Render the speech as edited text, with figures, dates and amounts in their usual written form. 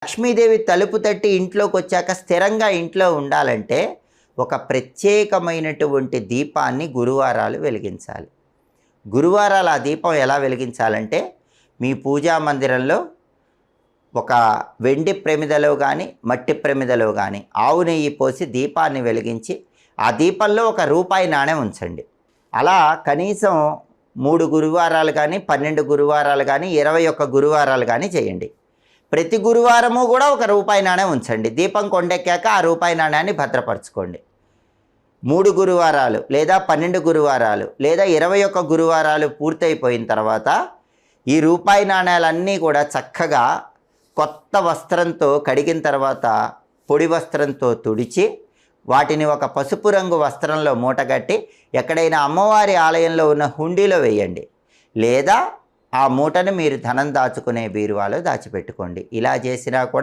లక్ష్మీదేవి తలుపు తట్టి ఇంట్లోకి వచ్చాక స్థిరంగా ఇంట్లో ఉండాలంటే ఒక ప్రత్యేకమైనటువంటి దీపాన్ని గురువారాలు వెలిగించాలి. గురువారాలు ఆ దీపం ఎలా వెలిగించాలంటే మీ పూజా మందిరంలో ఒక వెండి ప్రమిదలో కానీ మట్టి ప్రమిదలో కానీ ఆవు నెయ్యి పోసి దీపాన్ని వెలిగించి ఆ దీపంలో ఒక రూపాయి నాణెం ఉంచండి. అలా కనీసం 3 గురువారాలు కానీ 12 గురువారాలు కానీ 21 గురువారాలు కానీ చేయండి. ప్రతి గురువారము కూడా ఒక రూపాయి నాణెం ఉంచండి. దీపం కొండెక్కాక ఆ రూపాయి నాణ్యాన్ని భద్రపరచుకోండి. 3 గురువారాలు లేదా 12 గురువారాలు లేదా 21 గురువారాలు పూర్తయిపోయిన తర్వాత ఈ రూపాయి నాణ్యాలన్నీ కూడా చక్కగా కొత్త వస్త్రంతో కడిగిన తర్వాత పొడి వస్త్రంతో తుడిచి వాటిని ఒక పసుపు రంగు వస్త్రంలో మూటగట్టి ఎక్కడైనా అమ్మవారి ఆలయంలో ఉన్న హుండీలో వేయండి. లేదా ఆ మూటను మీరు ధనం దాచుకునే బీరువాలో దాచిపెట్టుకోండి. ఇలా చేసినా కూడా